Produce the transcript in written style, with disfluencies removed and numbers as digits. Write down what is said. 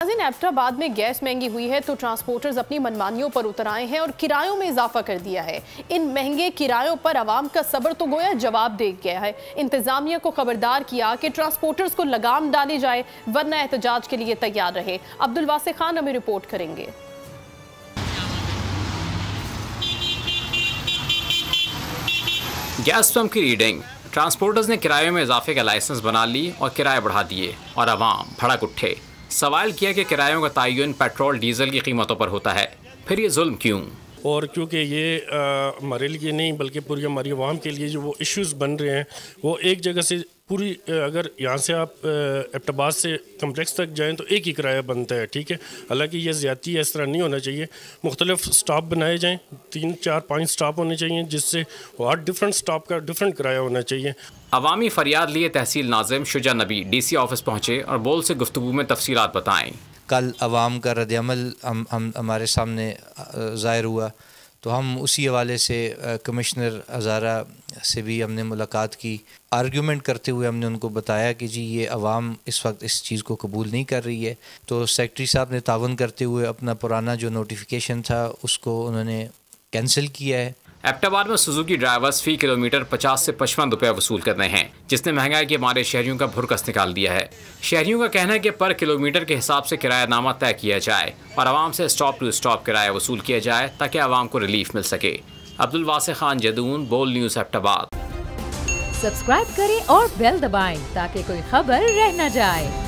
एबटाबाद में गैस महंगी हुई है तो ट्रांसपोर्टर्स अपनी मनमानियों पर उतर आए हैं और किरायों में इजाफा कर दिया है। इन महंगे किरायों पर आवाम का सब्र तो गोया जवाब दे गया है। इंतजामिया को खबरदार किया कि ट्रांसपोर्टर्स को लगाम डाली जाए वरना एहतजाज के लिए तैयार रहे। अब्दुल वासे खान हमें रिपोर्ट करेंगे। गैस पंप की रीडिंग, ट्रांसपोर्टर्स ने किरायों में इजाफे का लाइसेंस बना ली और किराए बढ़ा दिए और आवाम भड़क उठे। सवाल किया कि किरायों का तयन पेट्रोल डीजल की कीमतों पर होता है, फिर ये जुल्म क्यों? और क्योंकि ये हमारे लिए नहीं बल्कि पूरी हमारी आवाम के लिए जो वो इश्यूज़ बन रहे हैं वो एक जगह से पूरी, अगर यहाँ से आप एबटाबाद से कम्प्लेक्स तक जाएं तो एक ही किराया बनता है, ठीक है। हालांकि ये ज़्यादती है, इस तरह नहीं होना चाहिए। मुख्तलिफ स्टॉप बनाए जाएं, 3, 4, 5 स्टॉप होने चाहिए जिससे हर डिफरेंट स्टॉप का डिफरेंट किराया होना चाहिए। अवामी फरियाद लिए तहसील नाज़िम शुजा नबी DC ऑफिस पहुँचे और बोल से गुफ्तगू में तफसीलात बताएँ। कल अवाम का रद्द-ए-अमल हमारे सामने ज़ाहिर हुआ तो हम उसी हवाले से कमिश्नर हज़ारा से भी हमने मुलाकात की। आर्गूमेंट करते हुए हमने उनको बताया कि जी ये अवाम इस वक्त इस चीज़ को कबूल नहीं कर रही है। तो सेक्रेटरी साहब ने तावन करते हुए अपना पुराना जो नोटिफिकेशन था उसको उन्होंने कैंसिल किया है। एबटाबाद में सुजुकी ड्राइवर्स फी किलोमीटर 50 से 55 रुपये वसूल कर रहे हैं, जिसने महंगाई के मारे शहरियों का भुरकस निकाल दिया है। शहरियों का कहना है कि पर किलोमीटर के हिसाब से किरायानामा तय किया जाए और आवाम से स्टॉप टू स्टॉप किराया वसूल किया जाए ताकि आवाम को रिलीफ मिल सके। अब्दुल वासे खान जदून, बोल न्यूज़ एबटाबाद। सब्सक्राइब करें और बेल दबाएं ताकि कोई खबर रह न जाए।